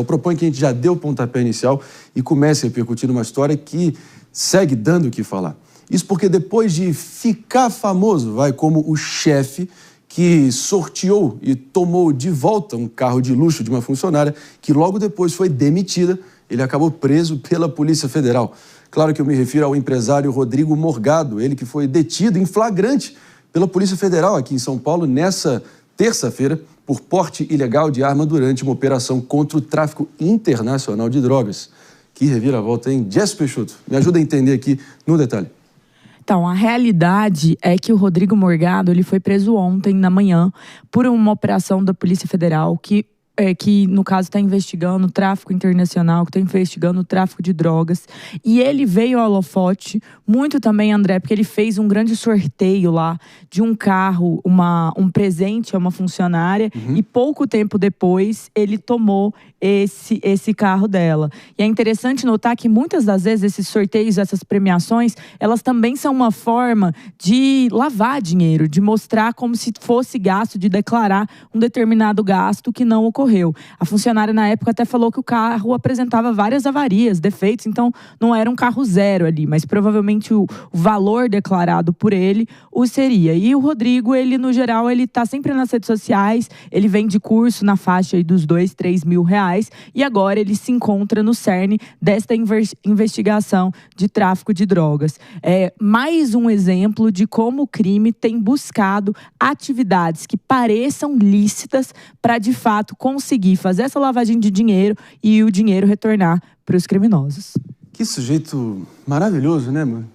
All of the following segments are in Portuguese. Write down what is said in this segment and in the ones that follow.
Eu proponho que a gente já dê o pontapé inicial e comece a repercutir uma história que segue dando o que falar. Isso porque depois de ficar famoso, como o chefe que sorteou e tomou de volta um carro de luxo de uma funcionária que logo depois foi demitida, ele acabou preso pela Polícia Federal. Claro que eu me refiro ao empresário Rodrigo Morgado, ele que foi detido em flagrante pela Polícia Federal aqui em São Paulo nessa terça-feira por porte ilegal de arma durante uma operação contra o tráfico internacional de drogas. Que reviravolta, hein? Jess Peixoto, me ajuda a entender aqui no detalhe. Então, a realidade é que o Rodrigo Morgado ele foi preso ontem na manhã por uma operação da Polícia Federal que no caso está investigando o tráfico internacional, que está investigando o tráfico de drogas. E ele veio ao holofote muito também, André, porque ele fez um grande sorteio lá de um carro, um presente a uma funcionária, e pouco tempo depois ele tomou esse carro dela. E é interessante notar que muitas das vezes esses sorteios, essas premiações, elas também são uma forma de lavar dinheiro, de mostrar como se fosse gasto, de declarar um determinado gasto que não ocorreu. A funcionária na época até falou que o carro apresentava várias avarias, defeitos, então não era um carro zero ali, mas provavelmente o valor declarado por ele o seria. E o Rodrigo, ele no geral, ele tá sempre nas redes sociais, ele vende curso na faixa aí dos 2, 3 mil reais e agora ele se encontra no cerne desta investigação de tráfico de drogas. É mais um exemplo de como o crime tem buscado atividades que pareçam lícitas para de fato conseguir fazer essa lavagem de dinheiro e o dinheiro retornar para os criminosos. Que sujeito maravilhoso, né, mano?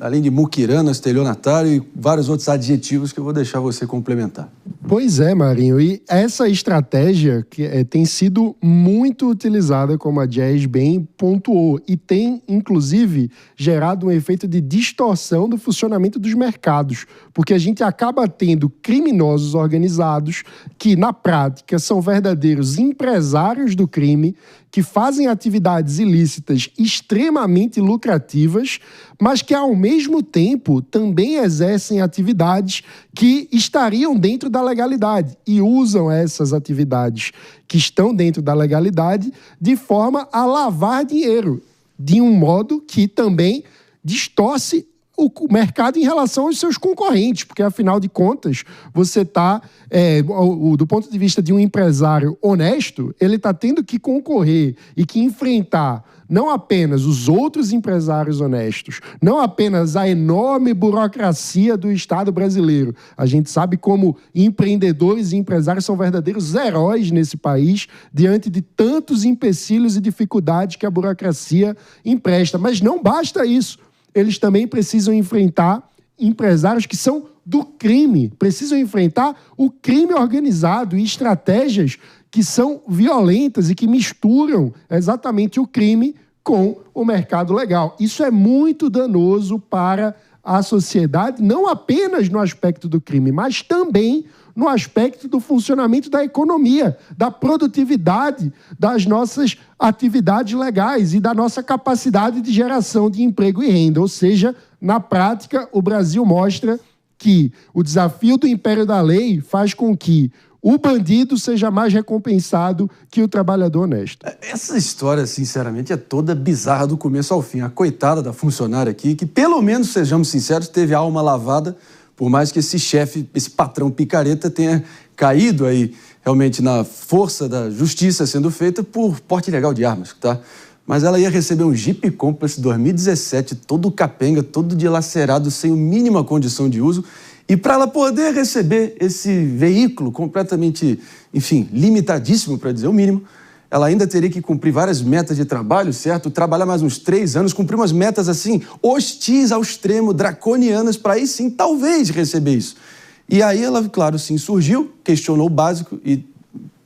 Além de muquirana, estelionatário e vários outros adjetivos que eu vou deixar você complementar. Pois é, Marinho. E essa estratégia tem sido muito utilizada, como a Jess bem pontuou, e tem, inclusive, gerado um efeito de distorção do funcionamento dos mercados, porque a gente acaba tendo criminosos organizados que, na prática, são verdadeiros empresários do crime, que fazem atividades ilícitas extremamente lucrativas, mas que, ao mesmo tempo, também exercem atividades que estariam dentro da legalidade e usam essas atividades que estão dentro da legalidade de forma a lavar dinheiro, de um modo que também distorce o mercado em relação aos seus concorrentes, porque, afinal de contas, você está, do ponto de vista de um empresário honesto, ele está tendo que concorrer e que enfrentar não apenas os outros empresários honestos, não apenas a enorme burocracia do Estado brasileiro. A gente sabe como empreendedores e empresários são verdadeiros heróis nesse país, diante de tantos empecilhos e dificuldades que a burocracia empresta. Mas não basta isso. Eles também precisam enfrentar empresários que são do crime, precisam enfrentar o crime organizado e estratégias que são violentas e que misturam exatamente o crime com o mercado legal. Isso é muito danoso para a sociedade, não apenas no aspecto do crime, mas também no aspecto do funcionamento da economia, da produtividade das nossas atividades legais e da nossa capacidade de geração de emprego e renda. Ou seja, na prática, o Brasil mostra que o desafio do império da lei faz com que o bandido seja mais recompensado que o trabalhador honesto. Essa história, sinceramente, é toda bizarra do começo ao fim. A coitada da funcionária aqui, que pelo menos, sejamos sinceros, teve a alma lavada, por mais que esse chefe, esse patrão picareta tenha caído aí realmente na força da justiça sendo feita por porte ilegal de armas, tá? Mas ela ia receber um Jeep Compass 2017, todo capenga, todo dilacerado, sem a mínima condição de uso. E para ela poder receber esse veículo completamente, enfim, limitadíssimo, para dizer o mínimo, ela ainda teria que cumprir várias metas de trabalho, certo? Trabalhar mais uns 3 anos, cumprir umas metas assim, hostis ao extremo, draconianas, para aí sim, talvez, receber isso. E aí ela, claro, sim, surgiu, questionou o básico e,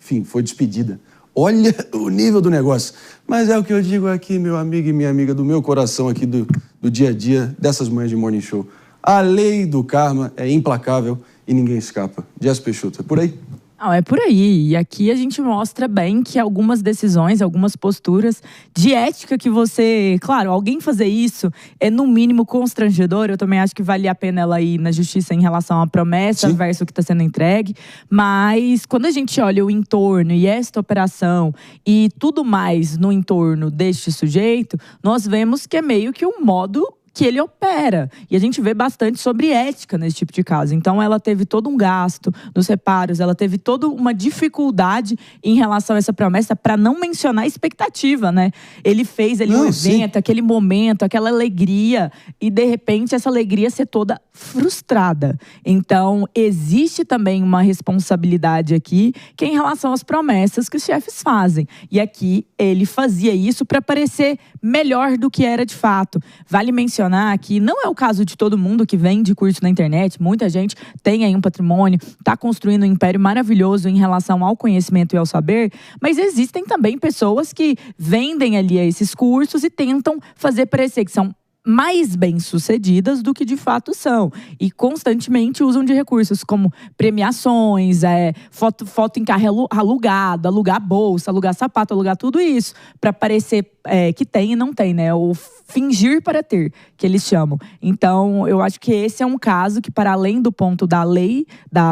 enfim, foi despedida. Olha o nível do negócio. Mas é o que eu digo aqui, meu amigo e minha amiga, do meu coração aqui, do dia a dia, dessas manhãs de Morning Show. A lei do karma é implacável e ninguém escapa. Jess Peixoto, é por aí? Não, é por aí. E aqui a gente mostra bem que algumas decisões, algumas posturas de ética que você... Claro, alguém fazer isso é no mínimo constrangedor. Eu também acho que vale a pena ela ir na justiça em relação à promessa versus o que está sendo entregue. Mas quando a gente olha o entorno e esta operação e tudo mais no entorno deste sujeito, nós vemos que é meio que um modo que ele opera. E a gente vê bastante sobre ética nesse tipo de caso. Então, ela teve todo um gasto nos reparos, ela teve toda uma dificuldade em relação a essa promessa, para não mencionar a expectativa, né? Ele fez ali um evento, aquele momento, aquela alegria, e de repente essa alegria ser toda frustrada. Então, existe também uma responsabilidade aqui, que é em relação às promessas que os chefes fazem. E aqui, ele fazia isso para parecer melhor do que era de fato. Vale mencionar que não é o caso de todo mundo que vende curso na internet. Muita gente tem aí um patrimônio, está construindo um império maravilhoso em relação ao conhecimento e ao saber, mas existem também pessoas que vendem ali esses cursos e tentam fazer parecer que são mais bem-sucedidas do que de fato são. E constantemente usam de recursos como premiações, foto em carro alugado, alugar bolsa, alugar sapato, alugar tudo isso, para parecer que tem e não tem, né? O fingir para ter, que eles chamam. Então, eu acho que esse é um caso que, para além do ponto da lei,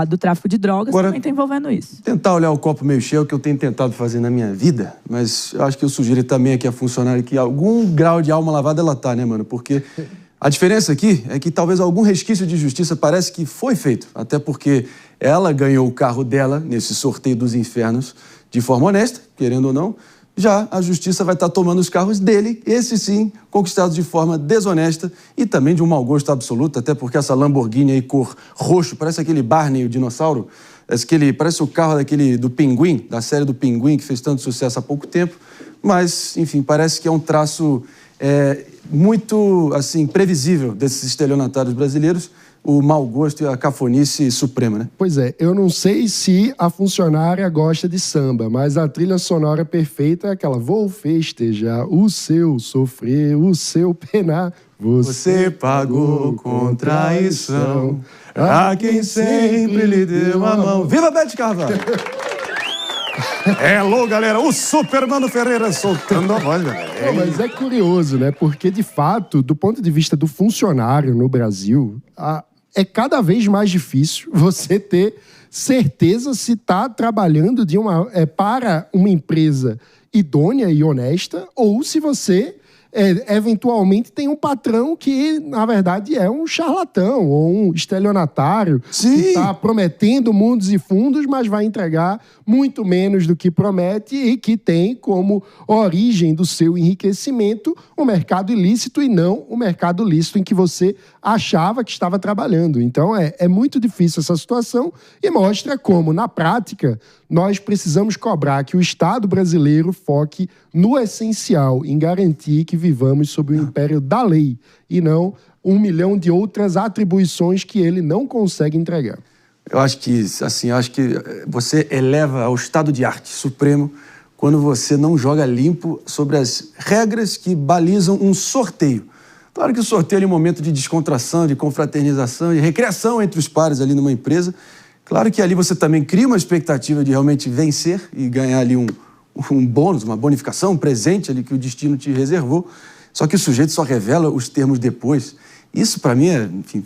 do tráfico de drogas, agora, também está envolvendo isso. Tentar olhar o copo meio cheio, que eu tenho tentado fazer na minha vida, mas eu acho que eu sugiro também aqui a funcionária que algum grau de alma lavada ela tá, né, mano? Porque a diferença aqui é que talvez algum resquício de justiça parece que foi feito, até porque ela ganhou o carro dela nesse sorteio dos infernos de forma honesta, querendo ou não. Já a justiça vai estar tomando os carros dele, esses sim, conquistados de forma desonesta e também de um mau gosto absoluto, até porque essa Lamborghini aí cor roxo, parece aquele Barney, o dinossauro, parece o carro do Pinguim, da série do Pinguim, que fez tanto sucesso há pouco tempo, mas, enfim, parece que é um traço muito, assim, previsível desses estelionatários brasileiros, o mau gosto e a cafonice suprema, né? Pois é, eu não sei se a funcionária gosta de samba, mas a trilha sonora perfeita é aquela: vou festejar o seu sofrer, o seu penar. Você pagou com traição a quem sempre lhe deu a mão. Viva Bete Carvalho! Hello, galera! O Supermano Ferreira soltando a voz, galera. Não, mas é curioso, né? Porque, de fato, do ponto de vista do funcionário no Brasil, é cada vez mais difícil você ter certeza se está trabalhando para uma empresa idônea e honesta, ou se você eventualmente tem um patrão que, na verdade, é um charlatão ou um estelionatário. Sim. Que está prometendo mundos e fundos, mas vai entregar muito menos do que promete e que tem como origem do seu enriquecimento o mercado ilícito e não o mercado lícito em que você achava que estava trabalhando. Então, é muito difícil essa situação e mostra como, na prática, nós precisamos cobrar que o Estado brasileiro foque no essencial, em garantir que vivamos sob o império da lei e não 1 milhão de outras atribuições que ele não consegue entregar. Eu acho que, assim, você eleva ao estado de arte supremo quando você não joga limpo sobre as regras que balizam um sorteio. Claro que o sorteio é um momento de descontração, de confraternização, de recreação entre os pares ali numa empresa. Claro que ali você também cria uma expectativa de realmente vencer e ganhar ali um bônus, uma bonificação, um presente ali que o destino te reservou. Só que o sujeito só revela os termos depois. Isso, para mim, enfim,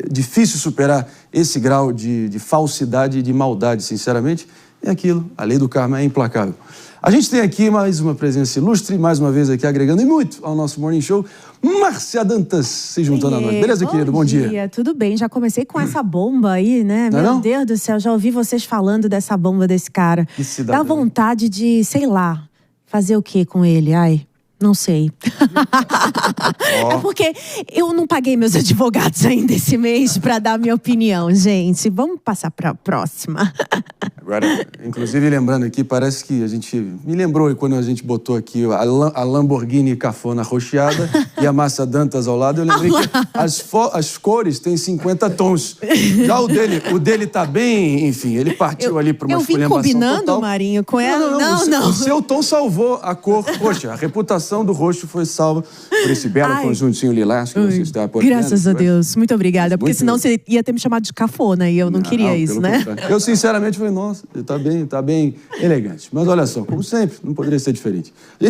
difícil superar esse grau de falsidade e de maldade, sinceramente. É aquilo, a lei do karma é implacável. A gente tem aqui mais uma presença ilustre, mais uma vez aqui agregando e muito ao nosso Morning Show, Márcia Dantas se juntando a nós. Beleza, querido? Bom dia. Tudo bem, já comecei com essa bomba aí, né? Meu Deus do céu, já ouvi vocês falando dessa bomba desse cara. Dá vontade de, sei lá, fazer o quê com ele? Ai, não sei. É porque eu não paguei meus advogados ainda esse mês para dar minha opinião, gente. Vamos passar para a próxima. Agora, inclusive, lembrando aqui, parece que a gente... Me lembrou quando a gente botou aqui a Lamborghini cafona rocheada e a Márcia Dantas ao lado. Eu lembrei que as cores têm 50 tons. Já o dele tá bem... Enfim, ele partiu ali para uma esculhambação total. Eu vim combinando, Marinho, com ela? Não. O seu tom salvou a cor roxa. A reputação do roxo foi salva por esse belo conjuntinho lilás que você está apoiando. Graças a Deus. Muito obrigada. Porque senão você ia ter me chamado de cafona e eu não queria isso, né? Eu, sinceramente, falei, nossa, Nossa, ele tá bem elegante. Mas olha só, como sempre, não poderia ser diferente.